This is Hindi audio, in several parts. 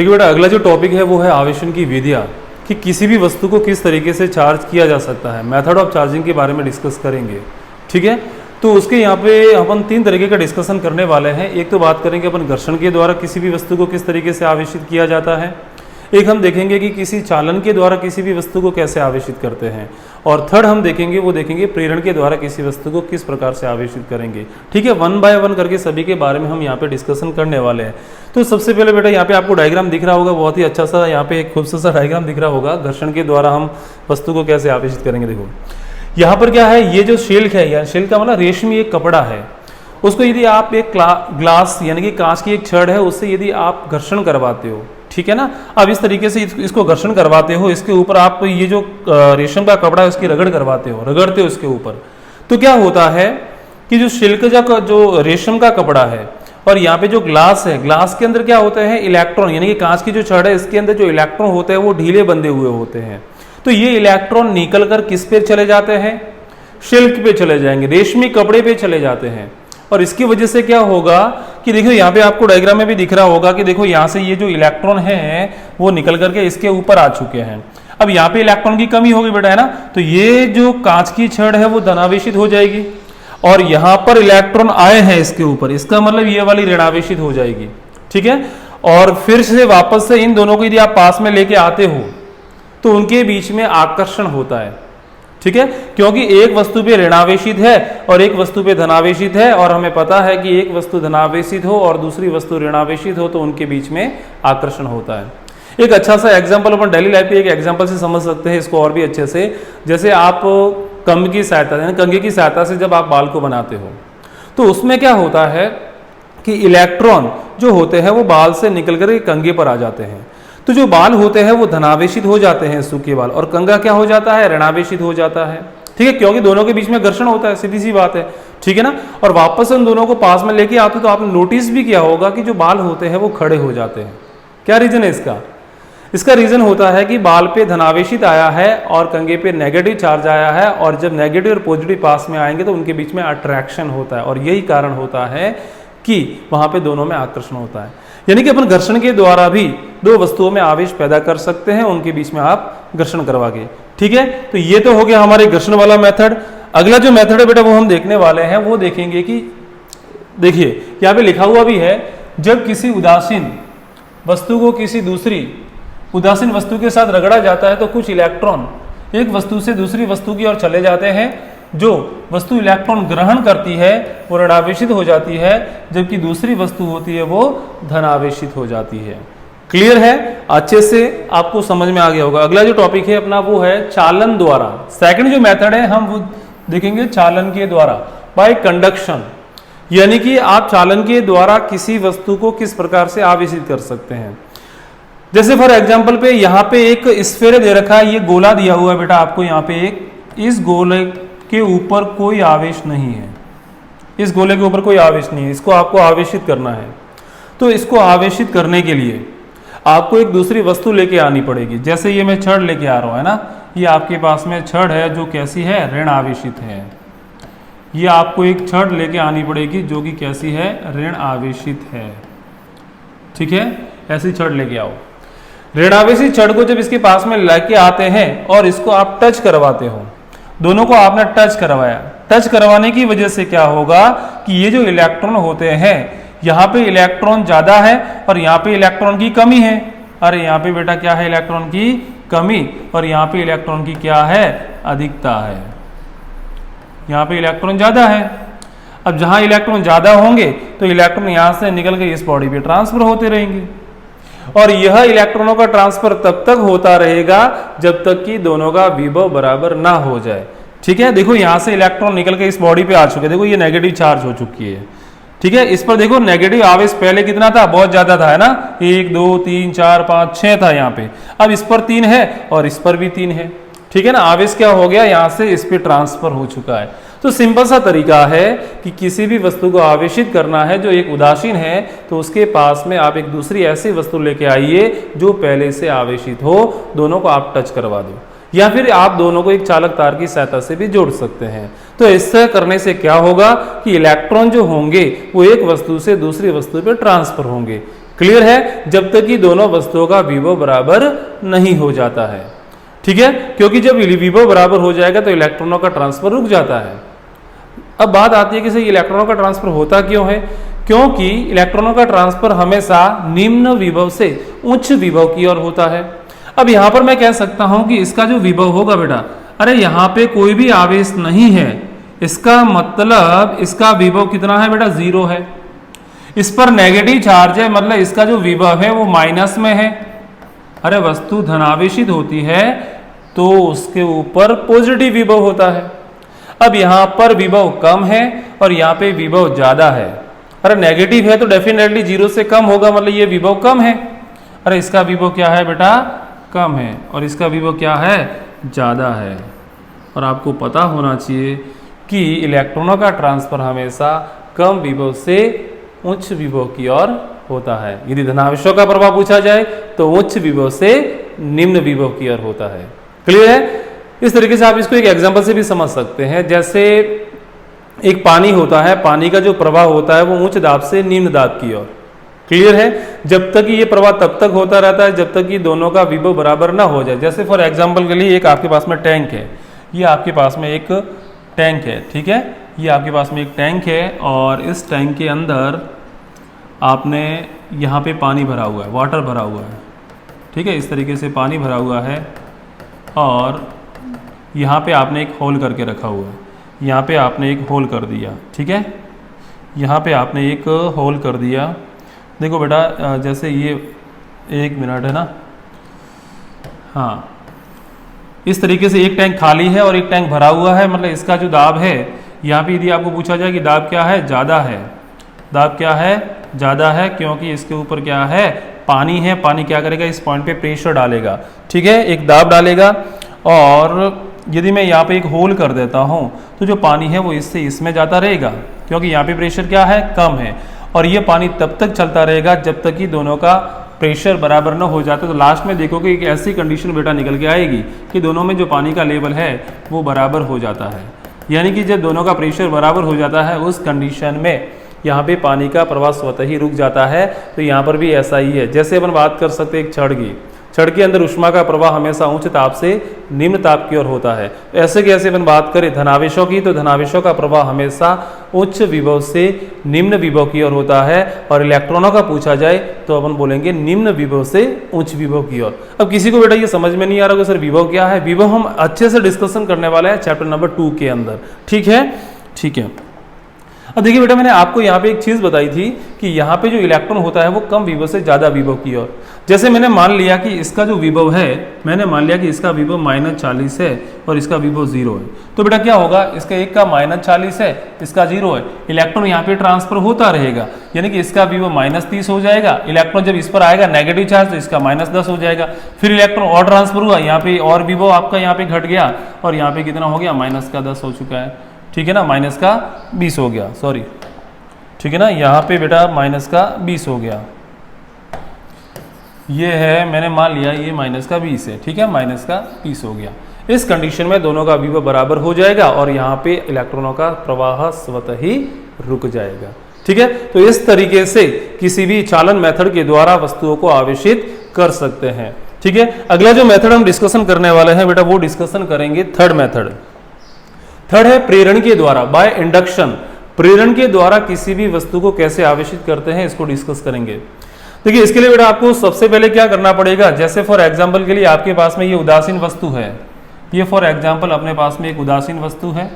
देखिए बेटा, अगला जो टॉपिक है वो है आवेशन की विधियाँ, कि किसी भी वस्तु को किस तरीके से चार्ज किया जा सकता है। मेथड ऑफ चार्जिंग के बारे में डिस्कस करेंगे, ठीक है। तो उसके यहाँ पे अपन 3 तरीके का डिस्कशन करने वाले हैं। एक तो बात करेंगे अपन घर्षण के द्वारा किसी भी वस्तु को किस तरीके से आवेशित किया जाता है। एक हम देखेंगे कि किसी चालन के द्वारा किसी भी वस्तु को कैसे आवेशित करते हैं। और थर्ड हम देखेंगे प्रेरण के द्वारा किसी वस्तु को किस प्रकार से आवेशित करेंगे, ठीक है। 1 बाय 1 करके सभी के बारे में हम यहाँ पे डिस्कशन करने वाले हैं। तो सबसे पहले बेटा यहाँ पे आपको डायग्राम दिख रहा होगा, बहुत ही अच्छा सा यहाँ पे एक खूबसूरत सा डायग्राम दिख रहा होगा, घर्षण के द्वारा हम वस्तु को कैसे आवेशित करेंगे। देखो यहाँ पर क्या है, ये जो शिल्क है, या शिल्क का मतलब रेशमी एक कपड़ा है, उसको यदि आप एक ग्लास यानी कि कांच की एक छड़ है, उससे यदि आप घर्षण करवाते हो, ठीक है ना। अब इस तरीके से इसको घर्षण करवाते हो, इसके ऊपर आप ये जो रेशम का कपड़ा है उसकी रगड़ करवाते हो, रगड़ते हो इसके ऊपर, तो क्या होता है कि जो शिल्क जो रेशम का कपड़ा है और यहाँ पे जो ग्लास है, ग्लास के अंदर क्या होते हैं, इलेक्ट्रॉन, यानी कि कांच की जो छड़ है इसके अंदर जो इलेक्ट्रॉन होते हैं वो ढीले बंधे हुए होते हैं। तो ये इलेक्ट्रॉन निकल कर किस पे चले जाते हैं, शिल्क पे चले जाएंगे, रेशमी कपड़े पे चले जाते हैं। और इसकी वजह से क्या होगा कि देखो यहाँ पे आपको डायग्राम में भी दिख रहा होगा कि देखो यहाँ से ये जो इलेक्ट्रॉन है वो निकल करके इसके ऊपर आ चुके हैं। अब यहाँ पे इलेक्ट्रॉन की कमी होगी बेटा, है ना। तो ये जो कांच की छड़ है वो धनावेशित हो जाएगी और यहाँ पर इलेक्ट्रॉन आए हैं इसके ऊपर, इसका मतलब ये वाली ऋणावेशित हो जाएगी, ठीक है। और फिर से वापस से इन दोनों को यदि आप पास में लेके आते हो तो उनके बीच में आकर्षण होता है, ठीक है, क्योंकि एक वस्तु पे ऋणावेशित है और एक वस्तु पे धनावेशित है। और हमें पता है कि एक वस्तु धनावेशित हो और दूसरी वस्तु ऋणावेशित हो तो उनके बीच में आकर्षण होता है। एक अच्छा सा एग्जांपल अपन डेली लाइफ पे एक एग्जांपल से समझ सकते हैं इसको और भी अच्छे से। जैसे आप कंघी की सहायता यानी कंघी की सहायता से जब आप बाल को बनाते हो तो उसमें क्या होता है कि इलेक्ट्रॉन जो होते हैं वो बाल से निकल कर कंघे पर आ जाते हैं। तो जो बाल होते हैं वो धनावेशित हो जाते हैं, सूखे बाल, और कंघा क्या हो जाता है, ऋणावेशित हो जाता है, ठीक है, क्योंकि दोनों के बीच में घर्षण होता है, सीधी सी बात है, ठीक है ना। और वापस उन दोनों को पास में लेके आते तो आपने नोटिस भी किया होगा कि जो बाल होते हैं वो खड़े हो जाते हैं। क्या रीजन है इसका? इसका रीजन होता है कि बाल पे धनावेशित आया है और कंघे पे नेगेटिव चार्ज आया है, और जब नेगेटिव और पॉजिटिव पास में आएंगे तो उनके बीच में अट्रैक्शन होता है, और यही कारण होता है कि वहां पे दोनों में आकर्षण होता है। यानी कि अपन घर्षण के द्वारा भी दो वस्तुओं में आवेश पैदा कर सकते हैं, उनके बीच में आप घर्षण करवा के, ठीक है। तो ये तो हो गया हमारे घर्षण वाला मेथड। अगला जो मेथड है बेटा वो हम देखने वाले हैं, वो देखेंगे कि देखिए यहाँ पे लिखा हुआ भी है, जब किसी उदासीन वस्तु को किसी दूसरी उदासीन वस्तु के साथ रगड़ा जाता है तो कुछ इलेक्ट्रॉन एक वस्तु से दूसरी वस्तु की ओर चले जाते हैं। जो वस्तु इलेक्ट्रॉन ग्रहण करती है वो ऋणावेशित हो जाती है, जबकि दूसरी वस्तु होती है वो धनावेशित हो जाती है। क्लियर है? अच्छे से आपको समझ में आ गया होगा। अगला जो टॉपिक है अपना वो है चालन द्वारा। सेकंड जो मेथड है हम वो देखेंगे चालन के द्वारा, बाय कंडक्शन, यानी कि आप चालन के द्वारा किसी वस्तु को किस प्रकार से आवेशित कर सकते हैं। जैसे फॉर एग्जाम्पल पे यहाँ पे एक स्फीयर दे रखा है, ये गोला दिया हुआ है बेटा आपको, यहाँ पे एक, इस गोले के ऊपर कोई आवेश नहीं है, इस गोले के ऊपर कोई आवेश नहीं है, इसको आपको आवेशित करना है। तो इसको आवेशित करने के लिए आपको एक दूसरी वस्तु लेके आनी पड़ेगी। जैसे ये मैं छड़ लेके आ रहा हूँ, है ना, ये आपके पास में छड़ है जो कैसी है, ऋण आवेशित है। ये आपको एक छड़ लेके आनी पड़ेगी जो कि कैसी है, ऋण आवेशित है, ठीक है। ऐसी छड़ लेके आओ। ऋणावेशित छड़ को जब इसके पास में लेके आते हैं और इसको आप टच करवाते हो, दोनों को आपने टच करवाया, टच करवाने की वजह से क्या होगा कि ये जो इलेक्ट्रॉन होते हैं, यहाँ पे इलेक्ट्रॉन ज्यादा है और यहाँ पे इलेक्ट्रॉन की कमी है। अरे यहाँ पे बेटा क्या है, इलेक्ट्रॉन की कमी, और यहाँ पे इलेक्ट्रॉन की क्या है, अधिकता है। यहाँ पे इलेक्ट्रॉन ज्यादा है। अब जहां इलेक्ट्रॉन ज्यादा होंगे तो इलेक्ट्रॉन यहाँ से निकल के इस बॉडी पे ट्रांसफर होते रहेंगे, और यह इलेक्ट्रॉनों का ट्रांसफर तब तक होता रहेगा जब तक कि दोनों का विभव बराबर ना हो जाए, ठीक है। देखो यहां से इलेक्ट्रॉन निकल के इस बॉडी पे आ चुके, देखो ये नेगेटिव चार्ज हो चुकी है, ठीक है। इस पर देखो नेगेटिव आवेश पहले कितना था, बहुत ज्यादा था, है ना, 1 2 3 4 5 6 था यहाँ पे। अब इस पर 3 है और इस पर भी 3 है, ठीक है ना। आवेश क्या हो गया, यहाँ से इस पे ट्रांसफर हो चुका है। तो सिंपल सा तरीका है कि किसी भी वस्तु को आवेशित करना है जो एक उदासीन है, तो उसके पास में आप एक दूसरी ऐसी वस्तु लेके आइए जो पहले से आवेशित हो, दोनों को आप टच करवा दो, या फिर आप दोनों को एक चालक तार की सहायता से भी जोड़ सकते हैं। तो इससे करने से क्या होगा कि इलेक्ट्रॉन जो होंगे वो एक वस्तु से दूसरी वस्तु पे ट्रांसफर होंगे। क्लियर है, जब तक कि दोनों वस्तुओं का विभव बराबर नहीं हो जाता है। ठीक है, क्योंकि जब विभव बराबर हो जाएगा तो इलेक्ट्रॉनों का ट्रांसफर रुक जाता है। अब बात आती है कि सही इलेक्ट्रॉनों का ट्रांसफर होता क्यों है? क्योंकि इलेक्ट्रॉनों का ट्रांसफर हमेशा निम्न विभव से उच्च विभव की ओर होता है। अब यहां पर मैं कह सकता हूं कि इसका जो विभव होगा बेटा, अरे यहां पे कोई भी आवेश नहीं है, इसका मतलब इसका विभव कितना है बेटा? 0 है। इस पर नेगेटिव चार्ज है, मतलब इसका जो विभव है वो माइनस में है। अरे वस्तु धनावेशित होती है तो उसके ऊपर पॉजिटिव विभव होता है। अब यहां पर विभव कम है और यहां पे विभव ज्यादा है। अरे नेगेटिव है तो डेफिनेटली 0 से कम होगा, मतलब ये विभव कम है। अरे इसका विभव क्या है बेटा? कम है, और इसका विभव क्या है? ज्यादा है। और आपको पता होना चाहिए कि इलेक्ट्रॉनों का ट्रांसफर हमेशा कम विभव से उच्च विभव की ओर होता है। यदि धनावेशों का प्रभाव पूछा जाए तो उच्च विभव से निम्न विभव की ओर होता है। क्लियर है? इस तरीके से आप इसको एक एग्जांपल से भी समझ सकते हैं। जैसे एक पानी होता है, पानी का जो प्रवाह होता है वो उच्च दाब से निम्न दाब की ओर। क्लियर है? जब तक ये प्रवाह तब तक होता रहता है जब तक कि दोनों का विभव बराबर ना हो जाए। जैसे फॉर एग्जांपल के लिए एक आपके पास में टैंक है, ये आपके पास में एक टैंक है, ठीक है, ये आपके पास में एक टैंक है और इस टैंक के अंदर आपने यहाँ पे पानी भरा हुआ है, वाटर भरा हुआ है, ठीक है, इस तरीके से पानी भरा हुआ है और यहाँ पे आपने एक होल करके रखा हुआ है, यहाँ पे आपने एक होल कर दिया, ठीक है, यहाँ पे आपने एक होल कर दिया। देखो बेटा जैसे ये 1 मिनट है ना, हाँ, इस तरीके से एक टैंक खाली है और एक टैंक भरा हुआ है, मतलब इसका जो दाब है यहाँ पे यदि आपको पूछा जाए कि दाब क्या है? ज़्यादा है। दाब क्या है? ज़्यादा है, क्योंकि इसके ऊपर क्या है? पानी है। पानी क्या करेगा? इस पॉइंट पे प्रेशर डालेगा, ठीक है, एक दाब डालेगा। और यदि मैं यहाँ पे एक होल कर देता हूँ तो जो पानी है वो इससे इसमें जाता रहेगा, क्योंकि यहाँ पे प्रेशर क्या है? कम है। और ये पानी तब तक चलता रहेगा जब तक कि दोनों का प्रेशर बराबर न हो जाता। तो लास्ट में देखोगे एक ऐसी कंडीशन बेटा निकल के आएगी कि दोनों में जो पानी का लेवल है वो बराबर हो जाता है। यानी कि जब दोनों का प्रेशर बराबर हो जाता है उस कंडीशन में यहाँ पे पानी का प्रवाह स्वतः ही रुक जाता है। तो यहाँ पर भी ऐसा ही है। जैसे अपन बात कर सकते हैं एक छड़ की, छड़ के अंदर ऊष्मा का प्रवाह हमेशा उच्च ताप से निम्न ताप की ओर होता है। ऐसे कैसे अपन बात करें धनावेशों की, तो धनावेशों का प्रवाह हमेशा उच्च विभव से निम्न विभव की ओर होता है। और इलेक्ट्रॉनों का पूछा जाए तो अपन बोलेंगे निम्न विभव से उच्च विभव की ओर। अब किसी को बेटा ये समझ में नहीं आ रहा कि सर विभव क्या है? विभव हम अच्छे से डिस्कशन करने वाले हैं चैप्टर नंबर 2 के अंदर, ठीक है, ठीक है। अब देखिए बेटा मैंने आपको यहाँ पे एक चीज़ बताई थी कि यहाँ पे जो इलेक्ट्रॉन होता है वो कम विभव से ज़्यादा विभव की ओर। जैसे मैंने मान लिया कि इसका जो विभव है, मैंने मान लिया कि इसका विभव -40 है और इसका विभव 0 है। तो बेटा क्या होगा? इसका एक का -40 है, इसका 0 है, इलेक्ट्रॉन यहाँ पे ट्रांसफर होता रहेगा, यानी कि इसका विभव -30 हो जाएगा। इलेक्ट्रॉन जब इस पर आएगा नेगेटिव चार्ज तो इसका -10 हो जाएगा। फिर इलेक्ट्रॉन और ट्रांसफर हुआ, यहाँ पे और विभव आपका यहाँ पे घट गया और यहाँ पे कितना हो गया? -10 हो चुका है, ठीक है ना, -20 हो गया, सॉरी, ठीक है ना, यहाँ पे बेटा -20 हो गया। ये है, मैंने मान लिया ये -20 है, ठीक है, -20 हो गया। इस कंडीशन में दोनों का विभव बराबर हो जाएगा और यहाँ पे इलेक्ट्रॉनों का प्रवाह स्वतः ही रुक जाएगा, ठीक है। तो इस तरीके से किसी भी चालन मेथड के द्वारा वस्तुओं को आवेशित कर सकते हैं, ठीक है। अगला जो मेथड हम डिस्कशन करने वाले हैं बेटा वो डिस्कशन करेंगे थर्ड मेथड। थर्ड है प्रेरण के द्वारा, बाय इंडक्शन। प्रेरण के द्वारा किसी भी वस्तु को कैसे आवेशित करते हैं इसको डिस्कस करेंगे। देखिए इसके लिए बेटा आपको सबसे पहले क्या करना पड़ेगा, जैसे फॉर एग्जांपल के लिए आपके पास में ये उदासीन वस्तु है, ये फॉर एग्जांपल अपने पास में एक उदासीन वस्तु है,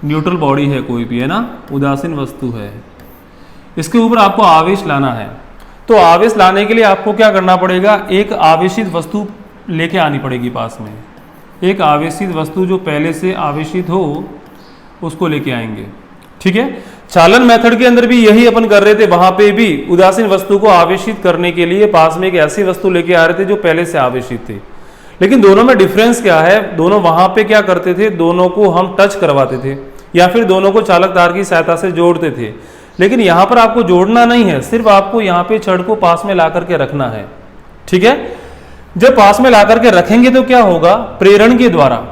न्यूट्रल बॉडी है कोई भी, है ना, उदासीन वस्तु है, इसके ऊपर आपको आवेश लाना है। तो आवेश लाने के लिए आपको क्या करना पड़ेगा, एक आवेशित वस्तु लेके आनी पड़ेगी पास में। एक आवेशित वस्तु जो पहले से आवेशित हो उसको लेके आएंगे, ठीक है। चालन मेथड के अंदर भी यही अपन कर रहे थे, वहां पे भी उदासीन वस्तु को आवेशित करने के लिए पास में एक ऐसी वस्तु लेके आ रहे थे जो पहले से आवेशित थे। लेकिन दोनों में डिफरेंस क्या है, दोनों वहां पे क्या करते थे, दोनों को हम टच करवाते थे या फिर दोनों को चालक तार की सहायता से जोड़ते थे। लेकिन यहां पर आपको जोड़ना नहीं है, सिर्फ आपको यहाँ पे छड़ को पास में ला करके रखना है, ठीक है। जब पास में ला करके रखेंगे तो क्या होगा, प्रेरण के द्वारा,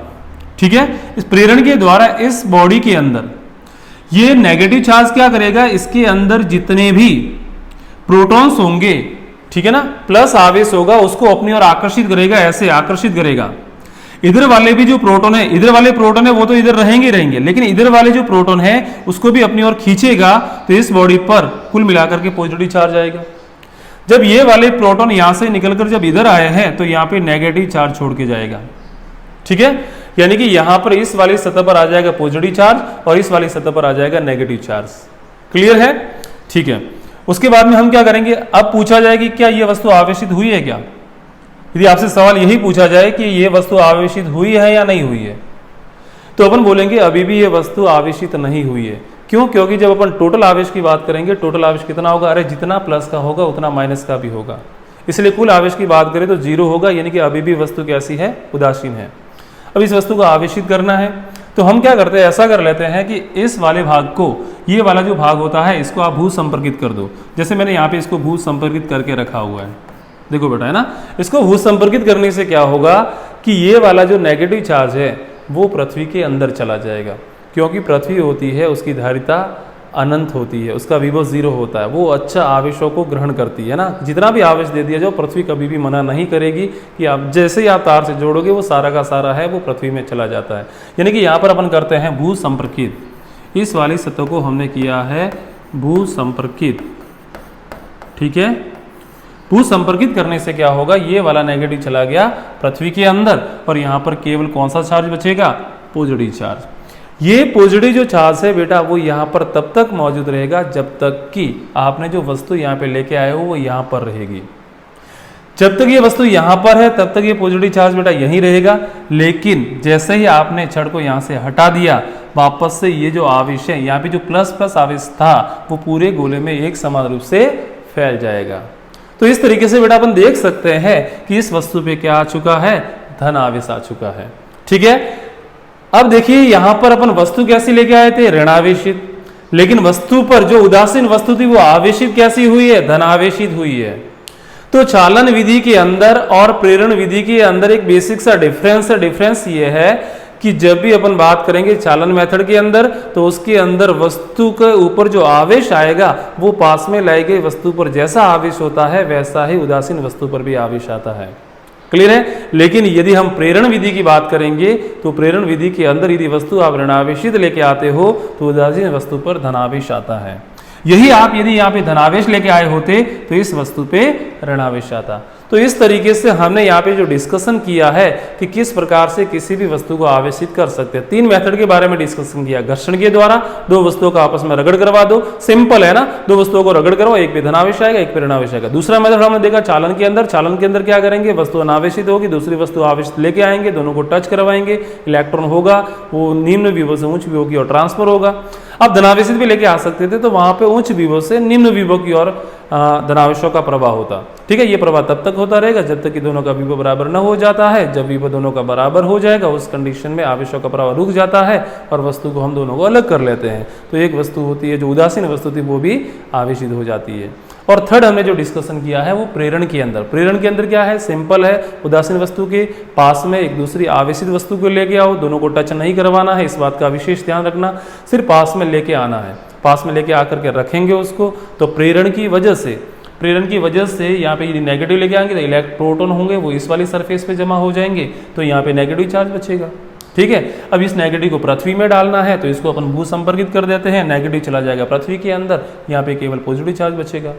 ठीक है, इस प्रेरण के द्वारा इस बॉडी के अंदर ये नेगेटिव चार्ज क्या करेगा, इसके अंदर जितने भी प्रोटॉन्स होंगे, ठीक है ना, प्लस आवेश होगा, उसको अपनी ओर आकर्षित करेगा, ऐसे आकर्षित करेगा। इधर वाले भी जो प्रोटॉन है, इधर वाले प्रोटॉन है वो तो इधर रहेंगे रहेंगे, लेकिन इधर वाले जो प्रोटॉन है उसको भी अपनी ओर खींचेगा, तो इस बॉडी पर कुल मिलाकर के पॉजिटिव चार्ज आएगा। जब ये वाले प्रोटॉन यहां से निकलकर जब इधर आए हैं तो यहां पे नेगेटिव चार्ज छोड़ के जाएगा, ठीक है, यानी कि यहां पर इस वाली सतह पर आ जाएगा पॉजिटिव चार्ज और इस वाली सतह पर आ जाएगा नेगेटिव चार्ज। क्लियर है? ठीक है। उसके बाद में हम क्या करेंगे, अब पूछा जाए कि क्या यह वस्तु आवेशित हुई है क्या। यदि आपसे सवाल यही पूछा जाए कि यह वस्तु आवेशित हुई है या नहीं हुई है, तो अपन बोलेंगे अभी भी यह वस्तु आवेशित नहीं हुई है। क्यों? क्योंकि जब अपन टोटल आवेश की बात करेंगे, टोटल आवेश कितना होगा, अरे जितना प्लस का होगा उतना माइनस का भी होगा, इसलिए कुल आवेश की बात करें तो जीरो होगा, यानी कि अभी भी वस्तु कैसी है, उदासीन है। अब इस वस्तु को आवेशित करना है तो हम क्या करते हैं, ऐसा कर लेते हैं कि इस वाले भाग को, ये वाला जो भाग होता है इसको आप भू संपर्कित कर दो। जैसे मैंने यहाँ पे इसको भू संपर्कित करके रखा हुआ है, देखो बेटा, है ना। इसको भू संपर्कित करने से क्या होगा कि ये वाला जो नेगेटिव चार्ज है वो पृथ्वी के अंदर चला जाएगा, क्योंकि पृथ्वी होती है उसकी धारिता अनंत होती है, उसका विभव 0 होता है, वो अच्छा आवेशों को ग्रहण करती है ना। जितना भी आवेश दे दिया जाओ, पृथ्वी कभी भी मना नहीं करेगी कि आप जैसे ही आप तार से जोड़ोगे वो सारा का सारा है वो पृथ्वी में चला जाता है। यानी कि यहाँ पर अपन करते हैं भू संपर्कित, इस वाली सतह को हमने किया है भू संपर्कित, ठीक है। भू संपर्कित करने से क्या होगा, ये वाला नेगेटिव चला गया पृथ्वी के अंदर और यहाँ पर केवल कौन सा चार्ज बचेगा, पॉजिटिव चार्ज। ये पॉजिटिव जो चार्ज है बेटा वो यहाँ पर तब तक मौजूद रहेगा जब तक कि आपने जो वस्तु यहाँ पे लेके आए हो वो यहाँ पर रहेगी। जब तक ये वस्तु यहाँ पर है तब तक ये पॉजिटिव चार्ज बेटा यहीं रहेगा, लेकिन जैसे ही आपने छड़ को यहाँ से हटा दिया, वापस से ये जो आवेश है, यहाँ पे जो प्लस प्लस आवेश था वो पूरे गोले में एक समान रूप से फैल जाएगा। तो इस तरीके से बेटा अपन देख सकते हैं कि इस वस्तु पे क्या आ चुका है, धन आवेश आ चुका है, ठीक है। अब देखिए यहां पर अपन वस्तु कैसी लेके आए थे, ऋणावेशित, लेकिन वस्तु पर जो उदासीन वस्तु थी वो आवेशित कैसी हुई है, धनावेशित हुई है। तो चालन विधि के अंदर और प्रेरण विधि के अंदर एक बेसिक सा डिफरेंस है। डिफरेंस ये है कि जब भी अपन बात करेंगे चालन मेथड के अंदर, तो उसके अंदर वस्तु के ऊपर जो आवेश आएगा वो पास में लाई गई वस्तु पर जैसा आवेश होता है वैसा ही उदासीन वस्तु पर भी आवेश आता है। क्लियर है? लेकिन यदि हम प्रेरण विधि की बात करेंगे तो प्रेरण विधि के अंदर यदि वस्तु आप ऋणावेशित लेके आते हो तो उदासीन वस्तु पर धनावेश आता है। यही आप यदि यहाँ पे धनावेश लेके आए होते तो इस वस्तु पे ऋणावेश आता। तो इस तरीके से हमने यहाँ पे जो डिस्कशन किया है कि किस प्रकार से किसी भी वस्तु को आवेशित कर सकते हैं, 3 मेथड के बारे में डिस्कशन किया। घर्षण के द्वारा 2 वस्तुओं को आपस में रगड़ करवा दो, सिंपल है ना, 2 वस्तुओं को रगड़ करो, एक पे धनावेश आएगा एक पे ऋणावेश आएगा। दूसरा मेथड हमने देखा चालन के अंदर। चालन के अंदर क्या करेंगे, वस्तु अनावेशित होगी, दूसरी वस्तु आवेशित लेके आएंगे, दोनों को टच करवाएंगे, इलेक्ट्रॉन होगा वो निम्न विभव से उच्च विभव की ओर ट्रांसफर होगा। अब धनावेशित भी लेके आ सकते थे तो वहां पे उच्च विभव से निम्न विभव की ओर धनावेशों का प्रवाह होता, ठीक है। ये प्रवाह तब तक होता रहेगा जब तक कि दोनों का विभव बराबर न हो जाता है। जब विभव दोनों का बराबर हो जाएगा उस कंडीशन में आवेशों का प्रवाह रुक जाता है और वस्तु को हम दोनों को अलग कर लेते हैं। तो एक वस्तु होती है जो उदासीन वस्तु थी वो भी आवेशित हो जाती है। और थर्ड हमने जो डिस्कशन किया है वो प्रेरण के अंदर। प्रेरण के अंदर क्या है, सिंपल है, उदासीन वस्तु के पास में एक दूसरी आवेशित वस्तु को लेके आओ, दोनों को टच नहीं करवाना है, इस बात का विशेष ध्यान रखना, सिर्फ पास में लेके आना है। पास में लेके आकर के रखेंगे उसको, तो प्रेरण की वजह से यहाँ पे यदि नेगेटिव लेके आएंगे तो इलेक्ट्रॉन प्रोटॉन होंगे वो इस वाली सरफेस पे जमा हो जाएंगे, तो यहाँ पे नेगेटिव चार्ज बचेगा, ठीक है। अब इस नेगेटिव को पृथ्वी में डालना है तो इसको अपन भू संपर्कित कर देते हैं, नेगेटिव चला जाएगा पृथ्वी के अंदर, यहाँ पे केवल पॉजिटिव चार्ज बचेगा।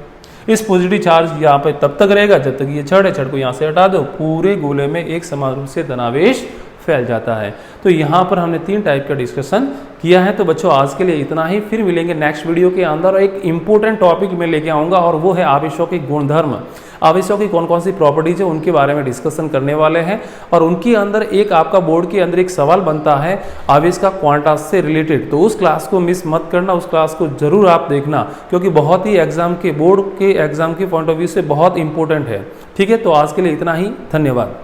इस पॉजिटिव चार्ज यहाँ पे तब तक रहेगा जब तक ये छड़ है, छड़ को यहाँ से हटा दो, पूरे गोले में एक समान रूप से धनावेश फैल जाता है। तो यहाँ पर हमने 3 टाइप का डिस्कशन किया है। तो बच्चों आज के लिए इतना ही, फिर मिलेंगे नेक्स्ट वीडियो के अंदर। एक इंपॉर्टेंट टॉपिक मैं लेके आऊँगा और वो है आवेशों के गुणधर्म। आवेशों की कौन कौन सी प्रॉपर्टीज है उनके बारे में डिस्कशन करने वाले हैं। और उनके अंदर एक आपका बोर्ड के अंदर एक सवाल बनता है आवेश का क्वांटा से रिलेटेड, तो उस क्लास को मिस मत करना, उस क्लास को जरूर आप देखना, क्योंकि बहुत ही एग्जाम के बोर्ड के एग्जाम के पॉइंट ऑफ व्यू से बहुत इंपॉर्टेंट है, ठीक है। तो आज के लिए इतना ही, धन्यवाद।